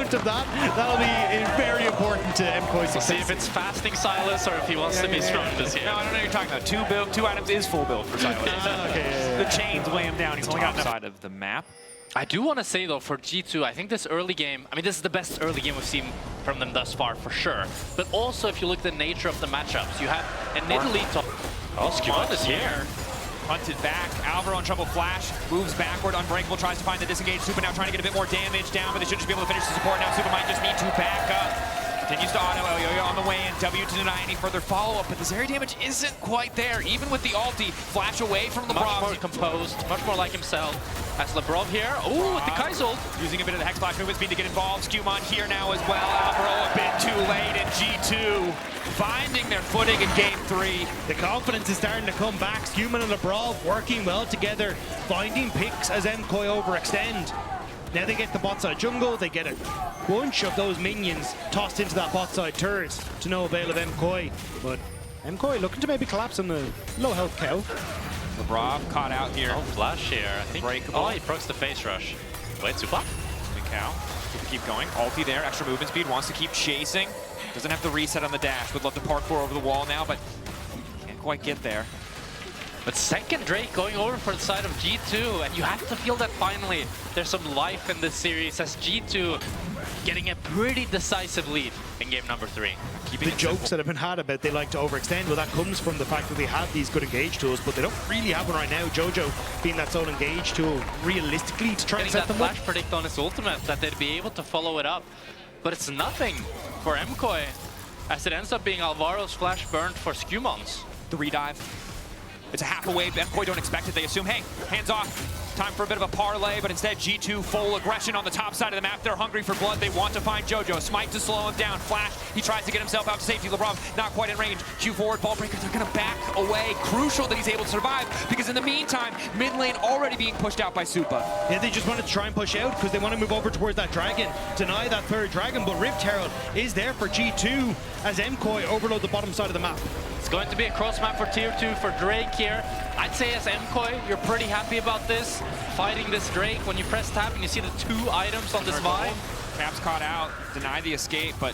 moment of that, that'll be very important to MKOI's success. See if it's fasting Silas or if he wants to be strong this year. No, I don't know what you're talking about. Two items is full build for Silas. The chains weigh him down. He's only got enough side of the map. I do want to say, though, for G2, I think this early game, I mean, this is the best early game we've seen from them thus far, for sure. But also, if you look at the nature of the matchups, you have an Italy top. Oh, Skimon is here. Hunted back. Alvaro in trouble. Flash moves backward. Unbreakable tries to find the disengaged. Super now trying to get a bit more damage down, but they should just be able to finish the support now. Super might just need to back up. Continues to auto. Yo-Yo on the way in. W to deny any further follow-up, but this area damage isn't quite there. Even with the ulti, Flash away from LeBron. Much more composed, much more like himself. As Lebrov here. Oh, with the Kai'Sul. Using a bit of the Hex Flash movement speed to get involved. Skewmon here now as well. Alvaro a bit too late, and G2 finding their footing in game 3. The confidence is starting to come back. Skewmon and Lebrov working well together, finding picks as MKOI overextend. Now they get the bot side jungle, they get a bunch of those minions tossed into that bot side turret to no avail of MKOI. But MKOI looking to maybe collapse on the low health cow. Lebrov caught out here. Oh, Flash here. I think. Breakable. Oh, he procs the face rush. Wait, Super? Cow. Keep going. Ulti there. Extra movement speed. Wants to keep chasing. Doesn't have the reset on the dash. Would love to parkour over the wall now, but can't quite get there. But second Drake going over for the side of G2, and you have to feel that finally there's some life in this series as G2 getting a pretty decisive lead in game number 3. The jokes that have been had about they like to overextend, well, that comes from the fact that they have these good engage tools, but they don't really have one right now. Jojo being that sole engage tool realistically to try and set them up. Flash predict on his ultimate that they'd be able to follow it up, but it's nothing for MKOI as it ends up being Alvaro's flash burned for Scumon's. The redive. It's a half a wave. MKOI don't expect it. They assume, hey, hands off. Time for a bit of a parlay, but instead G2 full aggression on the top side of the map. They're hungry for blood. They want to find Jojo. Smite to slow him down. Flash, he tries to get himself out to safety. LeBron not quite in range. Q forward, ball breakers are going to back away. Crucial that he's able to survive because in the meantime, mid lane already being pushed out by Supa. Yeah, they just wanted to try and push out because they want to move over towards that dragon. Deny that third dragon, but Rift Herald is there for G2 as MKOI overload the bottom side of the map. It's going to be a cross map for tier 2 for Drake here. I'd say as MKOI, you're pretty happy about this. Fighting this Drake, when you press tab and you see the 2 items on this Vi. Caps caught out, deny the escape, but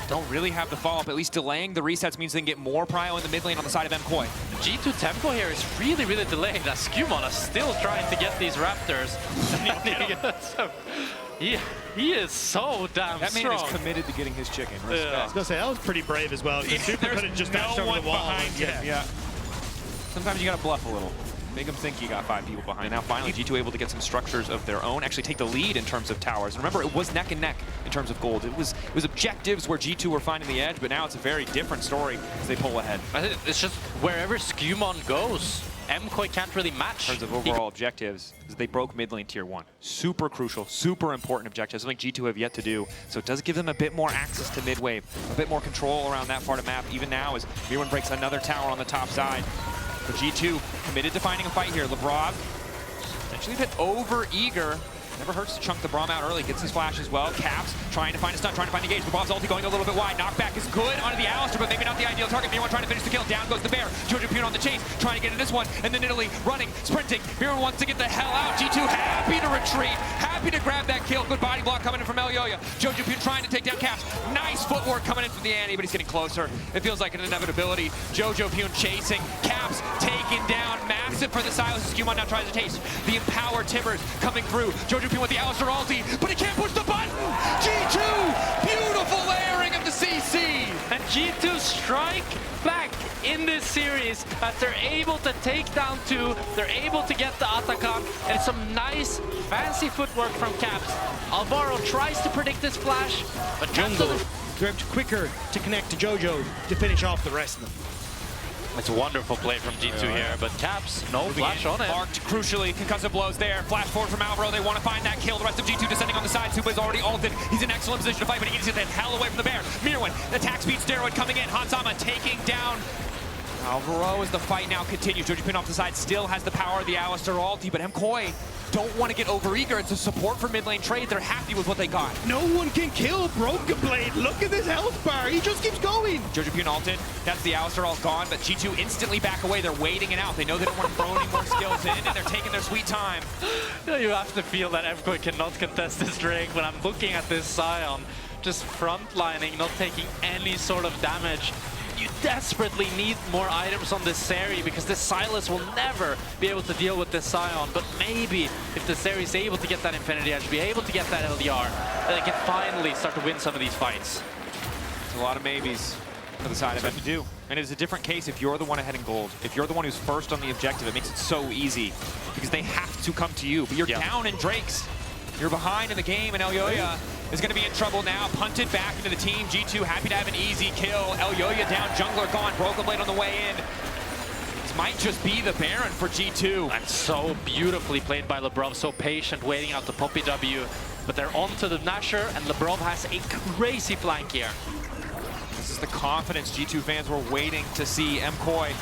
don't really have the follow-up. At least delaying the resets means they can get more prio in the mid lane on the side of MKOI. G2 tempo here is really, really delayed as Skewmon is still trying to get these Raptors. So, he is so damn that strong. Man is committed to getting his chicken. Respect. I was going to say, that was pretty brave as well. Super could have just dashed over the wall. Behind him. Yeah. Sometimes you got to bluff a little. Make them think you got 5 people behind. And now finally G2 able to get some structures of their own, actually take the lead in terms of towers. And remember, it was neck and neck in terms of gold. It was objectives where G2 were finding the edge, but now it's a very different story as they pull ahead. I think it's just wherever Skewmon goes, MKOI can't really match. In terms of overall objectives, they broke mid lane tier 1. Super crucial, super important objectives, something G2 have yet to do. So it does give them a bit more access to mid wave, a bit more control around that part of map, even now as Mirwin breaks another tower on the top side. But G2 committed to finding a fight here. Lebrov, potentially a bit over-eager. Never hurts to chunk the Braum out early. Gets his flash as well. Caps trying to find a stun, trying to find the gauge. Lebrov's ulti going a little bit wide. Knockback is good onto the Alistair, but maybe not the ideal target. Mirwin trying to finish the kill. Down goes the bear. Jojo Pune on the chase, trying to get in this one. And then Italy running, sprinting. Mirwin wants to get the hell out. G2 happy to retreat. Happy to grab that kill. Good body block coming in from Elyoya. Jojo Pune trying to take down Caps. Nice footwork coming in from the Annie, but he's getting closer. It feels like an inevitability. Jojo Pune chasing. Caps taken down. Massive for the Silas. Skewmon now tries to taste. The empowered Timbers coming through. Jojo Pune with the Alistair ulti, but he can't push the button! G2! Beautiful layering of the CC! And G2 strike back in this series as they're able to take down 2, they're able to get the Atakan, and some nice, fancy footwork from Caps. Alvaro tries to predict this flash, but Jungle drift quicker to connect to Jojo to finish off the rest of them. It's a wonderful play from G2 here, but Caps, no flash on it. Marked crucially, concussive blows there. Flash forward from Alvaro, they want to find that kill. The rest of G2 descending on the side. Supa is already ulted. He's in excellent position to fight, but he needs to get the hell away from the bear. Mirwin, attack speed steroid coming in. Hansama taking down Alvaro as the fight now continues. Jojo Pune off the side still has the power of the Alistair ulti, but MKOI don't want to get overeager. It's a support for mid lane trade. They're happy with what they got. No one can kill Broken Blade. Look at this health bar. He just keeps going. JoJoPune ulted. That's the Alistar all gone, but G2 instantly back away. They're waiting it out. They know they don't want to throw any more skills in, and they're taking their sweet time. You have to feel that MKOI cannot contest this Drake. When I'm looking at this Sion, just frontlining, not taking any sort of damage. You desperately need more items on this Seri because this Sylas will never be able to deal with this Sion. But maybe if the Seri is able to get that Infinity Edge, be able to get that LDR, they can finally start to win some of these fights. There's a lot of maybes for the side of it. You do. And it's a different case if you're the one ahead in gold. If you're the one who's first on the objective, it makes it so easy because they have to come to you. But you're down in Drakes. You're behind in the game, and Elyoya is going to be in trouble now. Punted back into the team. G2 happy to have an easy kill. Elyoya down, jungler gone, Broken Blade on the way in. This might just be the Baron for G2. And so beautifully played by Lebrov, so patient, waiting out the Poppy W. But they're on to the Nashor, and Lebrov has a crazy flank here. This is the confidence G2 fans were waiting to see. MCOY,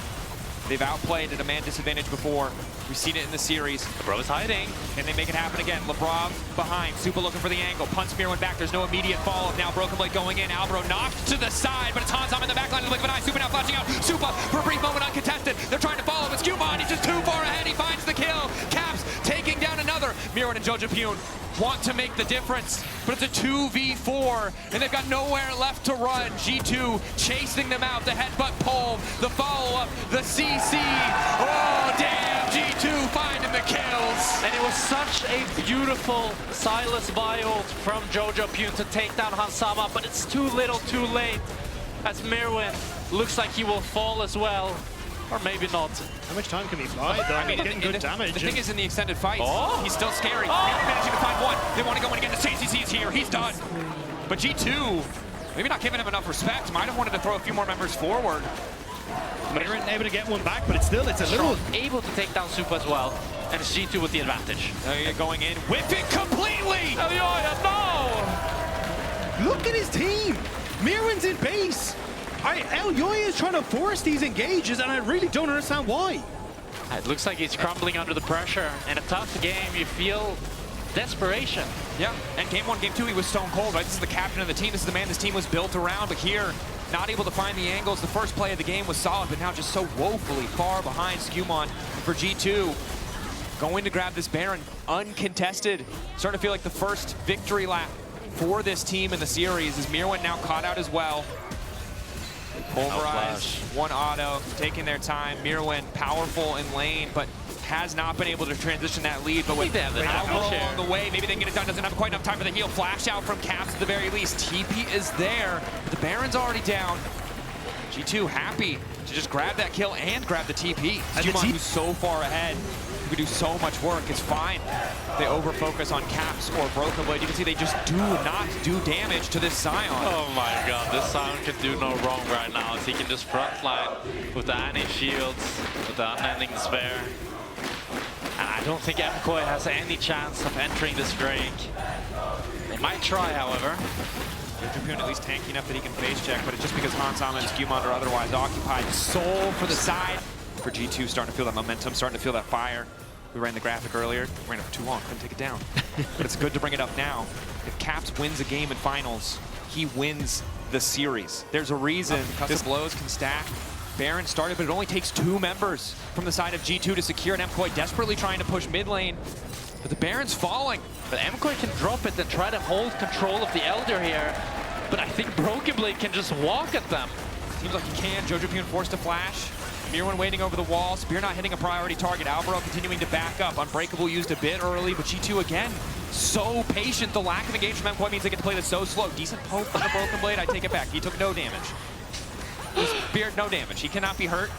they've outplayed at a man disadvantage before. We've seen it in the series. Lebrov is hiding. Can they make it happen again? Lebrov behind. Supa looking for the angle. Punch Spear went back. There's no immediate follow-up. Now Broken Blade going in. Albro knocked to the side, but it's Hansam in the backline. Look at an eye. Supa now flashing out. Supa for a brief moment uncontested. They're trying to follow, but Skewmon, he's just too far ahead. He finds the kill. Caps taking down another. Mirren and JoJoPune want to make the difference, but it's a 2v4, and they've got nowhere left to run. G2 chasing them out. The headbutt pole, the follow-up, the CC. Oh, damn, G2 finding the kills. And it was such a beautiful Sylas Viol from JoJoPune to take down Hansama, but it's too little too late, as Mirwin looks like he will fall as well. Or maybe not. How much time can he fly, though? I mean, getting good damage. The thing is, in the extended fights, he's still scary. Oh. They're managing to find one. They want to go in again. The CCC is here. He's done. But G2, maybe not giving him enough respect. Might have wanted to throw a few more members forward. But they weren't able to get one back, but it's a little... Able to take down Supa as well. And it's G2 with the advantage. Going in. Whip it completely! Elyoya, no! Look at his team. Mirren's in base. Elyoya is trying to force these engages, and I really don't understand why. It looks like he's crumbling under the pressure. In a tough game, you feel desperation. Yeah, and game one, game two, he was stone cold, right? This is the captain of the team. This is the man this team was built around, but here, not able to find the angles. The first play of the game was solid, but now just so woefully far behind Skewmon for G2. Going to grab this Baron, uncontested. Starting to feel like the first victory lap for this team in the series, as Mirwin now caught out as well. Pulverized, one auto, taking their time. Mirwin, powerful in lane, but has not been able to transition that lead. But with Albro along the way, maybe they can get it done. Doesn't have quite enough time for the heal. Flash out from Caps at the very least. TP is there, but the Baron's already down. G2 happy to just grab that kill and grab the TP. Skewmon, who's so far ahead, who could do so much work, is fine. They over-focus on Caps or Broken Blade. You can see they just do not do damage to this Sion. Oh my god, this Sion can do no wrong right now, as he can just frontline with the anti-shields, with the unending despair. And I don't think MKOI has any chance of entering this Drake. They might try, however. JoJoPune at least tanky enough that he can face check, but it's just because Hansama and Skewmon are otherwise occupied. Soul for the side. For G2, starting to feel that momentum, starting to feel that fire. We ran the graphic earlier, ran it for too long, couldn't take it down. But it's good to bring it up now. If Caps wins a game in finals, he wins the series. There's a reason this blows can stack. Baron started, but it only takes 2 members from the side of G2 to secure, and MKOI desperately trying to push mid lane. But the Baron's falling. But MKOI can drop it and try to hold control of the Elder here. But I think Broken Blade can just walk at them. Seems like he can. JoJoPune forced to flash. Mirwin waiting over the wall. Spear not hitting a priority target. Albro continuing to back up. Unbreakable used a bit early, but G2 again, so patient. The lack of engagement from MKOI means they get to play this so slow. Decent poke from the Broken Blade. I take it back. He took no damage. Spear, no damage. He cannot be hurt.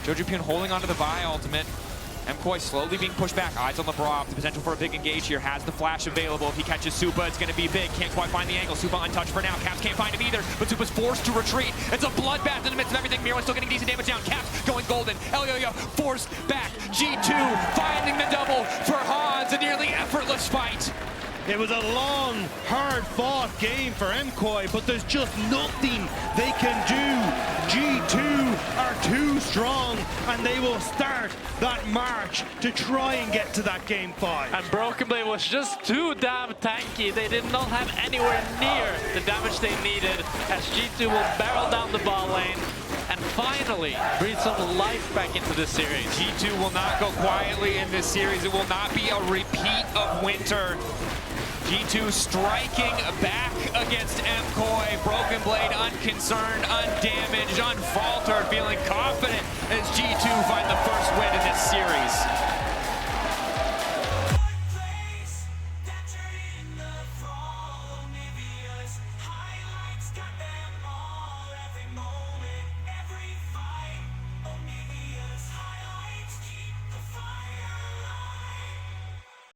JoJoPune holding onto the Vi ultimate. MKOI slowly being pushed back. Eyes on Lebrov. The potential for a big engage here. Has the flash available. If he catches Supa, it's going to be big. Can't quite find the angle. Supa untouched for now. Caps can't find him either, but Supa's forced to retreat. It's a bloodbath in the midst of everything. Mirwin still getting decent damage down. Caps going golden. Elyoya forced back. G2 finding the double for Hans. A nearly effortless fight. It was a long, hard-fought game for MCOY, but there's just nothing they can do. G2 are too strong, and they will start that march to try and get to that game 5. And Broken Blade was just too damn tanky. They did not have anywhere near the damage they needed, as G2 will barrel down the ball lane and finally breathe some life back into this series. G2 will not go quietly in this series. It will not be a repeat of Winter. G2 striking back against MKOI. Broken Blade unconcerned, undamaged, unfaltered, feeling confident as G2 finds